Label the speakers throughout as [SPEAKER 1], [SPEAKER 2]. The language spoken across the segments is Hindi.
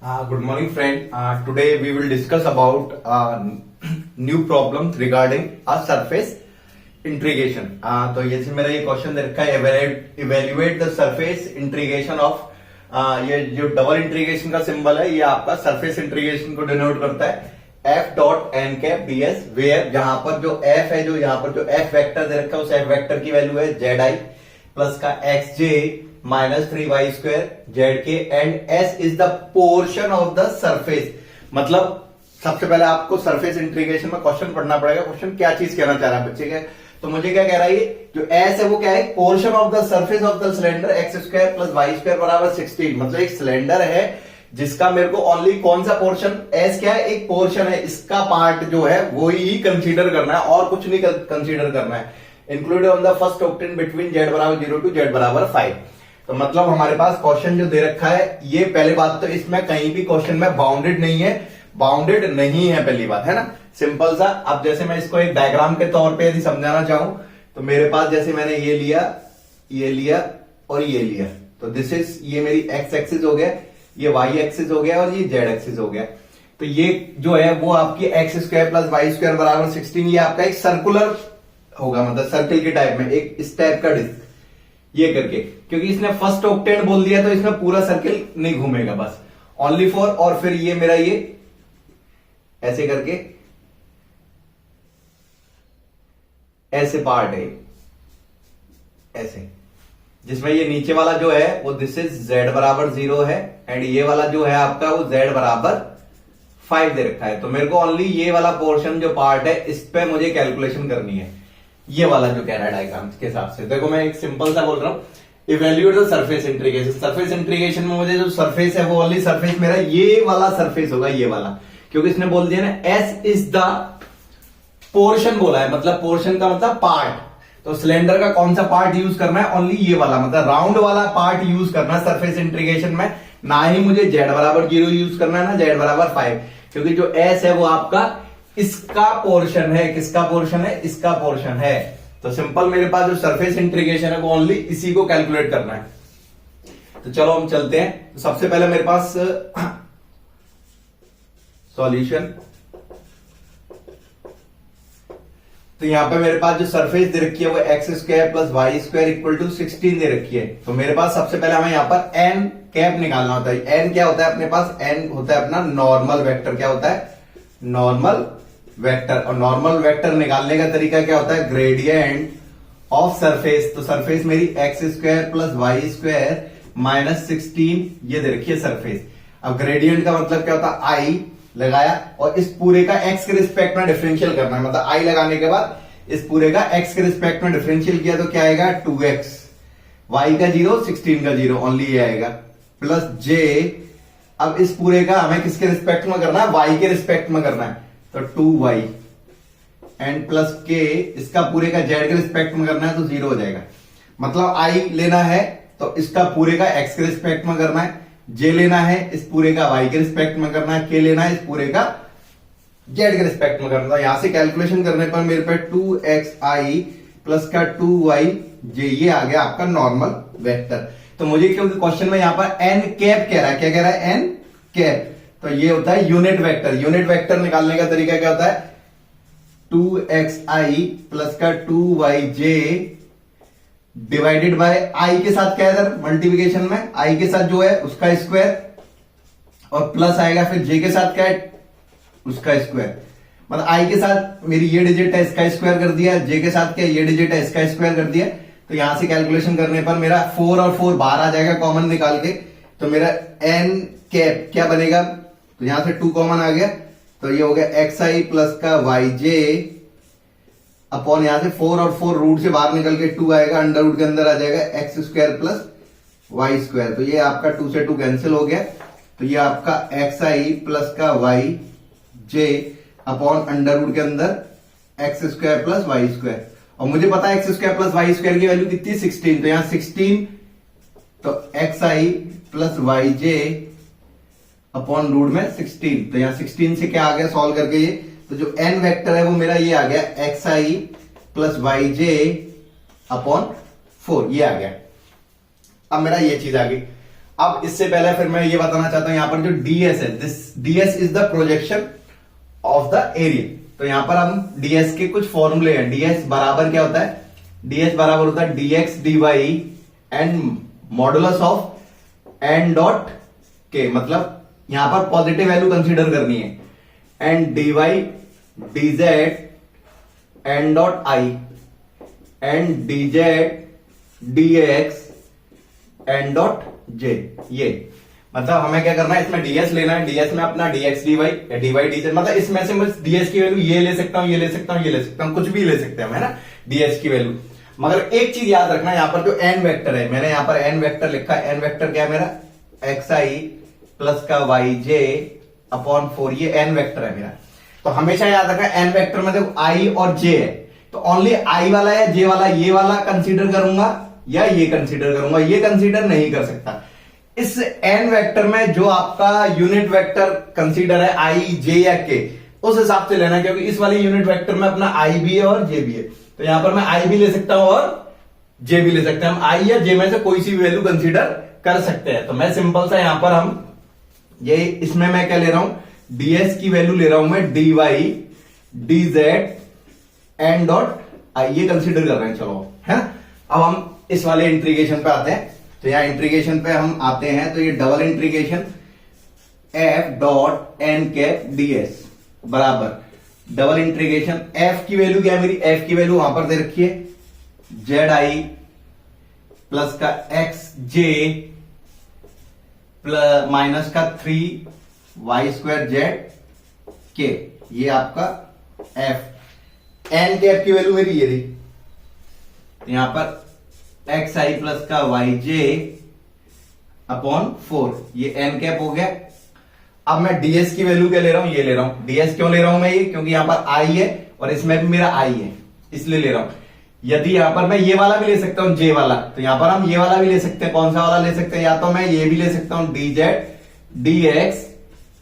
[SPEAKER 1] Good morning, friend. Today we will discuss about new problems regarding a surface integration. तो ये मेरा ये क्वेश्चन दे रखा है, evaluate the surface integration of ये जो डबल इंटीग्रेशन का सिंबल है ये आपका सरफेस इंटीग्रेशन को डिनोट करता है f dot n cap ds, where जहां पर जो f है, जो यहाँ पर जो f वेक्टर दे रखा है उस f वेक्टर की वैल्यू है zi प्लस का xj minus 3y square z के and s is the portion of the surface. मतलब सबसे पहले आपको सरफेस इंटीग्रेशन में क्वेश्चन पढ़ना पड़ेगा। क्वेश्चन क्या चीज कहना चाह रहा है बच्चे के, तो मुझे क्या कह रहा है, ये जो s है वो क्या है, portion of the surface of the cylinder x square plus Y square बराबर 16। मतलब एक सिलेंडर है जिसका मेरे को ओनली कौन सा पोर्शन, s क्या है, एक पोर्शन है, इसका पार्ट जो है वो ही कंसीडर करना है और कुछ नहीं कंसीडर करना है। Included on the first octane between z बराबर 0 टू z बराबर 5। तो मतलब हमारे पास क्वेश्चन जो दे रखा है, ये पहली बात तो इसमें कहीं भी क्वेश्चन में बाउंडेड नहीं है, पहली बात है ना, सिंपल सा। अब जैसे मैं इसको एक डायग्राम के तौर पे यदि समझाना चाहूं तो मेरे पास जैसे मैंने ये लिया और ये लिया, तो दिस इज, ये मेरी एक्स एक्सिस हो गया, ये वाई एक्सिस हो गया और ये जेड एक्सिस हो गया। तो ये जो है वो आपकी x square plus Y square बराबर 16, ये आपका एक सर्कुलर होगा, मतलब सर्किल के टाइप में एक इस टाइप का डिस्क, ये करके, क्योंकि इसने फर्स्ट ऑक्टेन बोल दिया तो इसमें पूरा सर्किल नहीं घूमेगा, बस ओनली फॉर, और फिर ये मेरा ये ऐसे करके ऐसे पार्ट है ऐसे, जिसमें ये नीचे वाला जो है वो दिस इज z बराबर 0 है एंड ये वाला जो है आपका वो z बराबर 5 दे रखा है। तो मेरे को ओनली ये वाला पोर्शन जो पार्ट है इस पे मुझे कैलकुलेशन करनी है, ये वाला जो कह रहा है डायग्राम के हिसाब से। देखो मैं एक सिंपल सा बोल रहा हूं, evaluate the surface integration. Surface integration में मुझे जो सरफेस है वो ओनली सरफेस मेरा ये वाला सरफेस होगा, ये वाला, क्योंकि इसने बोल दिया ना s इज द पोर्शन बोला है, मतलब पोर्शन का मतलब पार्ट। तो सिलेंडर का कौन सा पार्ट यूज करना है, ओनली ये वाला, मतलब राउंड वाला पार्ट यूज करना है सरफेस इंटीग्रेशन में। ना ही मुझे z बराबर 0 यूज करना है, ना z बराबर 5, क्योंकि जो s है वो आपका इसका पोर्शन है। किसका पोर्शन है, इसका पोर्शन है। तो सिंपल मेरे पास जो सरफेस इंटीग्रेशन है वो ओनली इसी को कैलकुलेट करना है। तो चलो हम चलते हैं। तो सबसे पहले मेरे पास सॉल्यूशन, तो यहां पे मेरे पास जो सरफेस दे रखी है वो x square plus Y square equal to 16 दे रखी है। तो मेरे पास सबसे पहले हमें यहां पर एन कैप निकालना होता है। एन क्या होता है अपने पास, एन होता है अपना नॉर्मल वेक्टर। क्या होता है, नॉर्मल वेक्टर। और नॉर्मल वेक्टर निकालने का तरीका क्या होता है, ग्रेडियंट ऑफ सरफेस। तो सरफेस मेरी x square plus Y square minus 16 ये दे रखी है सरफेस। अब ग्रेडियंट का मतलब क्या होता है, आई लगाया और इस पूरे का एक्स के रिस्पेक्ट में डिफरेंशियल करना है। मतलब आई लगाने के बाद इस पूरे का एक्स के रिस्पेक्ट में डिफरेंशियल किया तो क्या आएगा, 2x, वाई का 0, 16 का 0, ओनली ये आएगा, प्लस जे। अब इस पूरे का हमें किसके रिस्पेक्ट में करना है, वाई के रिस्पेक्ट में करना है, तो 2y एंड प्लस के, इसका पूरे का जेड के रिस्पेक्ट में करना है तो 0 हो जाएगा। मतलब आई लेना है तो इसका पूरे का एक्स के रिस्पेक्ट में करना है, जे लेना है इस पूरे का वाई के रिस्पेक्ट में करना है, के लेना है इस पूरे का जेड के रिस्पेक्ट में करना है। यहां से कैलकुलेशन करने पर मेरे पे 2xi प्लस का 2y जे, ये आ गया आपका नॉर्मल वेक्टर। तो मुझे क्योंकि क्वेश्चन में यहां पर एन कैप कह रहा है, क्या कह रहा है, एन कैप, तो ये होता है यूनिट वेक्टर। यूनिट वेक्टर निकालने का तरीका क्या होता है, 2xi प्लस का 2yj डिवाइडेड बाय आई के साथ क्या है इधर मल्टीप्लिकेशन में, आई के साथ जो है उसका स्क्वायर और प्लस आएगा, फिर जे के साथ क्या है, उसका स्क्वायर। मतलब आई के साथ मेरी ये डिजिट है इसका स्क्वायर कर दिया, जे के साथ क्या ये डिजिट है इसका स्क्वायर कर दिया। तो यहां से कैलकुलेशन करने पर मेरा 4 और 4 बाहर आ जाएगा कॉमन निकाल के, तो मेरा एन कैप क्या बनेगा, तो यहां से 2 कॉमन आ गया, तो ये हो गया xi प्लस का yj अपॉन यहां से 4 और 4 रूट से बाहर निकल के 2 आएगा, अंडर रूट के अंदर आ जाएगा x square plus Y square. तो ये आपका 2 से 2 कैंसिल हो गया, तो ये आपका xi प्लस का yj अपॉन अंडर रूट के अंदर x square plus Y square. और मुझे पता है एक्स स्क्वायर प्लस वाई स्क्वायर की वैल्यू कितनी, 16, तो यहां 16, तो xi plus yj upon root में 16, तो यहां 16 से क्या आ गया सॉल्व करके ये, तो जो n वेक्टर है वो मेरा ये आ गया xi प्लस yj अपॉन 4, ये आ गया। अब मेरा ये चीज आ गई। अब इससे पहले फिर मैं ये बताना चाहता हूं, यहां पर जो डीएस है, this DS is the projection of the area. तो यहां पर हम डीएस के कुछ फॉर्मूले हैं। डीएस बराबर क्या होता है, डीएस बराबर होता है dx dy and modulus of n dot k, मतलब यहां पर पॉजिटिव वैल्यू कंसीडर करनी है, and dy dz n dot i and dz dx n dot j. ये मतलब हमें क्या करना है, इसमें डीएस लेना है, डीएस में अपना डीएक्स डीवाई या डीवाई डीजेड, मतलब इसमें से मैं डीएस की वैल्यू ये ले सकता हूं, ये ले सकता हूं, ये ले सकता हूं, कुछ भी ले सकते हैं, है ना, डीएस की वैल्यू। मगर एक चीज याद रखना, यहां पर जो एन वेक्टर है, मैंने यहां पर एन वेक्टर लिखा है, एन वेक्टर क्या है मेरा, एक्स आई प्लस का वाई जे अपॉन 4, ये एन वेक्टर है मेरा। तो हमेशा याद रखना एन वेक्टर में देखो आई और जे है, तो ओनली आई वाला या जे वाला, ये वाला कंसीडर करूंगा या ये कंसीडर करूंगा, ये कंसीडर नहीं कर सकता। इस एन वेक्टर में जो आपका यूनिट वेक्टर कंसीडर है आई जे या के, उस हिसाब से लेना, क्योंकि इस वाली यूनिट वेक्टर में अपना आई भी है और जे भी है। तो यहां पर मैं आई भी ले सकता हूं और जे भी ले सकते हैं, हम आई या जे में से कोई सी भी वैल्यू कंसीडर कर सकते हैं। तो मैं सिंपल सा यहां पर हम ये, इसमें मैं क्या ले रहा हूं, डीएस की वैल्यू ले रहा हूं मैं dy dz n dot i, ये कंसीडर कर रहे हैं, चलो है। अब हम इस वाले इंटीग्रेशन पे आते हैं। तो यहां इंटीग्रेशन पे हम आते हैं, तो ये double integration f dot n cap ds बराबर डबल इंटीग्रेशन, एफ की वैल्यू क्या है मेरी, एफ की वैल्यू वहां पर दे रखी है जेड आई प्लस का एक्स जे प्लस माइनस का 3 वाई स्क्वायर जेड के, ये आपका एफ। एन कैप की वैल्यू मेरी ये रही, यहां पर एक्स आई प्लस का वाई जे अपॉन 4, ये एन कैप हो गया। अब मैं डीएस की वैल्यू क्या ले रहा हूं, ये ले रहा हूं। डीएस क्यों ले रहा हूं मैं, ये क्योंकि यहां पर आई है और इसमें भी मेरा आई है, इसलिए ले रहा हूं। यदि यहां पर मैं ये वाला भी ले सकता हूं, जे वाला, तो यहां पर हम ये वाला भी ले सकते हैं। कौन सा वाला ले सकते हैं, या तो मैं ये भी ले सकता हूं dz dx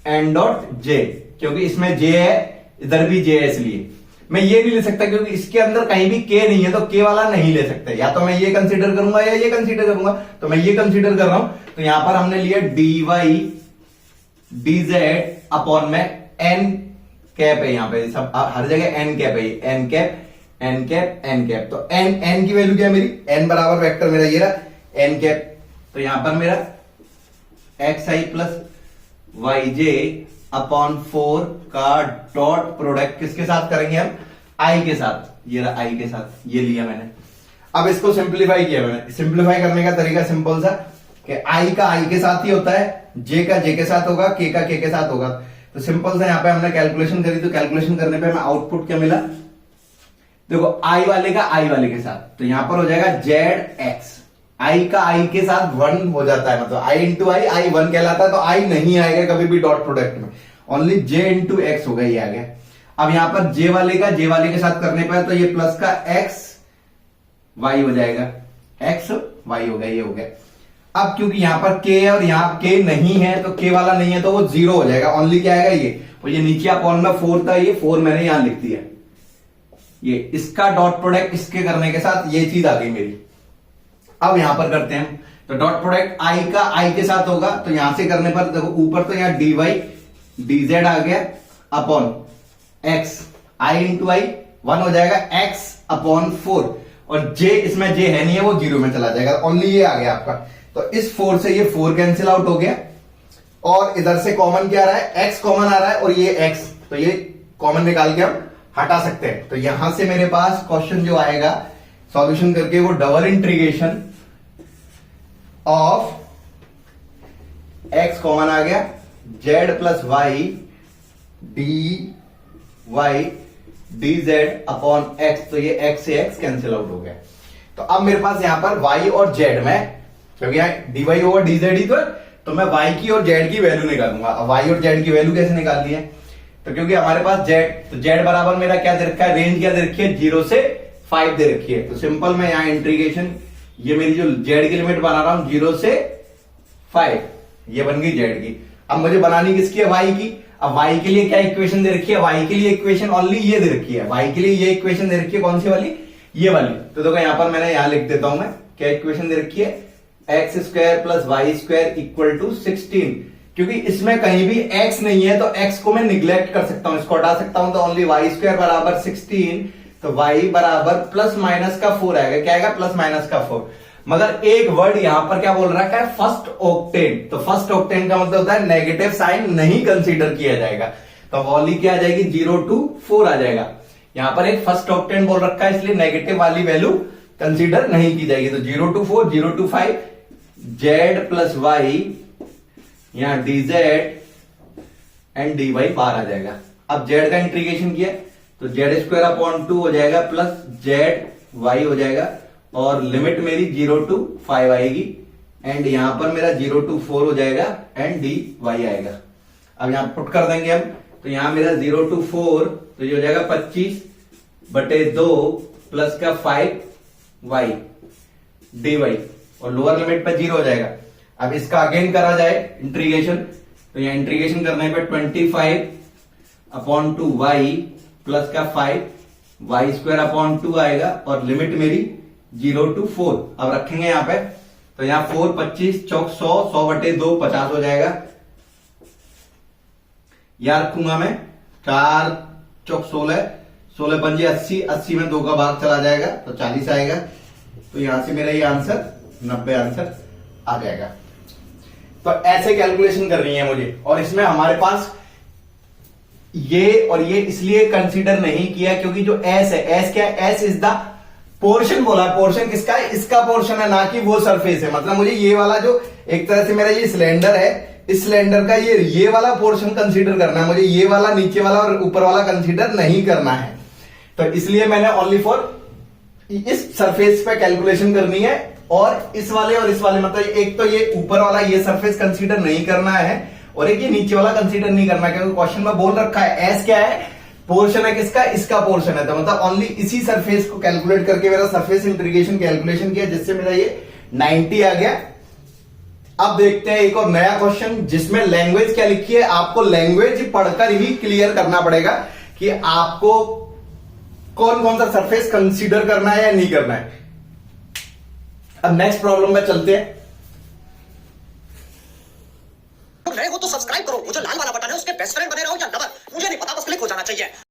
[SPEAKER 1] n dot j, क्योंकि इसमें जे है, इधर भी जे है, इसलिए मैं ये भी ले सकता, क्योंकि इसके अंदर कहीं भी के नहीं है, तो के वाला नहीं ले सकते। या तो मैं ये कंसीडर करूंगा या ये कंसीडर करूंगा, तो मैं ये कंसीडर कर रहा हूं। तो यहां पर हमने लिया डीवाई डीजेड अपॉन में एन कैप है, यहां पे सब हर जगह एन कैप है, N cap N cap N cap. तो एन, एन की वैल्यू क्या है मेरी, एन बराबर वेक्टर मेरा ये रहा एन कैप। तो यहां पर मेरा एक्स आई प्लस वाई जे अपॉन 4 का डॉट प्रोडक्ट किसके साथ करेंगे हम, आई के साथ, ये रहा आई के साथ, ये लिया मैंने। अब इसको सिंप्लीफाई किया मैंने। सिंप्लीफाई करने का तरीका सिंपल सा, कि आई का आई के साथ ही होता है, जे का जे के साथ होगा, के का के साथ होगा। तो सिंपल सा यहां पे हमने कैलकुलेशन करी, तो कैलकुलेशन करने पे हमें आउटपुट क्या मिला, देखो आई वाले का आई वाले के साथ, तो यहां पर हो जाएगा जेड एक्स, आई का आई के साथ 1 हो जाता है, मतलब आई इंटू आई 1 कहलाता है। तो आई नहीं आएगा कभी भी डॉट प्रोडक्ट में, ओनली जे इंटू एक्स होगा, ये आ गया। अब यहां पर जे वाले का जे वाले के साथ करने पर, तो ये प्लस का एक्स वाई हो जाएगा, एक्स वाई हो गया, ये हो गया। अब क्योंकि यहां पर के है और यहां के नहीं है, तो के वाला नहीं है, तो वो 0 हो जाएगा, ओनली क्या आएगा ये, और ये नीचे अपॉन में 4 था, ये 4 मैंने यहां लिख दिया, ये इसका डॉट प्रोडक्ट इसके करने के साथ ये चीज आ गई मेरी। अब यहां पर करते हैं, तो डॉट प्रोडक्ट आई का आई के साथ होगा, तो यहां से करने पर देखो ऊपर तो यहां डी वाई डीजेड आ गया अपॉन एक्स आई इंटू आई 1 हो जाएगा, एक्स अपॉन 4, और जे इसमें जे है नहीं है, वो 0 में चला जाएगा, ओनली ये आ गया आपका। तो इस 4 से ये 4 कैंसिल आउट हो गया, और इधर से कॉमन क्या आ रहा है, एक्स कॉमन आ रहा है, और ये एक्स, तो ये कॉमन निकाल के हम हटा सकते हैं। तो यहां से मेरे पास क्वेश्चन जो आएगा सॉल्यूशन करके, वो double integration of x common आ गया, z plus y d y d z upon x, तो ये एक्स से एक्स कैंसिल आउट हो गया। तो अब मेरे पास यहां पर वाई और जेड में, क्योंकि यहां d y over d z ही तो मैं वाई की और जेड की वैल्यू निकालूंगा। अब वाई और जेड की वैल्यू कैसे निकालनी है, तो क्योंकि हमारे पास जेड, तो जेड बराबर मेरा क्या दे रखा है, रेंज क्या दे रखी है, 0 से 5 दे रखी है। तो सिंपल मैं यहां इंटीग्रेशन, ये मेरी जो जेड की लिमिट बना रहा हूं 0 से 5, ये बन गई जेड की। अब मुझे बनानी किसकी है, वाई की। अब वाई के लिए क्या इक्वेशन दे रखी है, वाई के लिए इक्वेशन ओनली ये दे रखी है, वाई के लिए ये इक्वेशन दे रखी है, कौन सी वाली, ये वाली। तो देखो यहां पर मैंने यहां लिख देता हूं मैं, क्या इक्वेशन दे रखी है, x square plus Y square equal to 16, क्योंकि इसमें कहीं भी x नहीं है तो x को मैं निग्लेक्ट कर सकता हूं, इसको हटा सकता हूं, तो ओनली वाई स्क्वायर बराबर 16, तो y बराबर प्लस माइनस का 4 आएगा। क्या आएगा? प्लस माइनस का 4। मगर एक वर्ड यहां पर क्या बोल रहा है? First octane. तो फर्स्ट ऑक्टेन का मतलब होता है नेगेटिव साइन नहीं कंसीडर किया जाएगा, तो वॉली क्या आ जाएगी? 0 to 4 आ जाएगा। यहां पर एक फर्स्ट ऑक्टेन बोल रखा है, इसलिए नेगेटिव वाली वैल्यू कंसीडर नहीं की जाएगी। तो 0 to 4, 0 to 5, z plus Y, यहां dz एंड dy बार आ जाएगा। अब z का इंटीग्रेशन किया तो z स्क्वायर अपॉन 2 हो जाएगा प्लस z y हो जाएगा, और लिमिट मेरी 0 to 5 आएगी, एंड यहां पर मेरा 0 to 4 हो जाएगा एंड dy आएगा। अब यहां पुट कर देंगे हम, तो यहां मेरा 0 to 4, तो ये हो जाएगा 25/2 प्लस का 5y dy, और लोअर लिमिट पर 0 हो जाएगा। अब इसका अगेन करा जाए इंटीग्रेशन, तो यहां इंटीग्रेशन करने पे 25/2y प्लस का 5y स्क्वायर अपॉन 2 आएगा, और लिमिट मेरी 0 to 4। अब रखेंगे यहां पे, तो यहां 4, 25 चौक 100, 100/2 50 हो जाएगा। यहां रखूंगा मैं 4 चौक 16, 16 पंजे 80, 80 में 2 का भाग चला जाएगा तो 40 आएगा। तो यहां से मेरा ये आंसर 90 आंसर आ जाएगा। तो ऐसे कैलकुलेशन करनी है मुझे, और इसमें हमारे पास ये और ये इसलिए कंसीडर नहीं किया क्योंकि जो एस है, एस क्या है? एस इज द पोर्शन बोला है। पोर्शन किसका है? इसका पोर्शन है, ना कि वो सरफेस है। मतलब मुझे ये वाला जो एक तरह से मेरा ये सिलेंडर है, इस सिलेंडर का ये वाला पोर्शन कंसीडर करना है मुझे, ये वाला नीचे वाला और ऊपर वाला कंसीडर नहीं करना है। तो इसलिए मैंने ओनली फॉर इस सरफेस पे कैलकुलेशन करनी है, और इस वाले और इस वाले, मतलब एक तो ये ऊपर वाला ये सरफेस कंसीडर नहीं करना है, और एक ये नीचे वाला कंसीडर नहीं करना है, क्योंकि क्वेश्चन में बोल रखा है एस क्या है? पोर्शन है किसका? इसका पोर्शन है। तो मतलब ओनली इसी सरफेस को कैलकुलेट करके मेरा सरफेस इंटीग्रेशन कैलकुलेशन किया, जिससे मेरा ये 90 आ गया। अब देखते हैं एक और नया क्वेश्चन, जिसमें लैंग्वेज क्या लिखी है। आपको लैंग्वेज पढ़कर ही क्लियर करना पड़ेगा कि आपको कौन कौन सा सरफेस कंसीडर करना है या नहीं करना है। अब नेक्स्ट प्रॉब्लम में चलते हैं।
[SPEAKER 2] नए हो तो सब्सक्राइब करो, वो जो लाल वाला बटन है उसके बेस्ट फ्रेंड बने रहो या लवर, मुझे नहीं पता, बस क्लिक हो जाना चाहिए।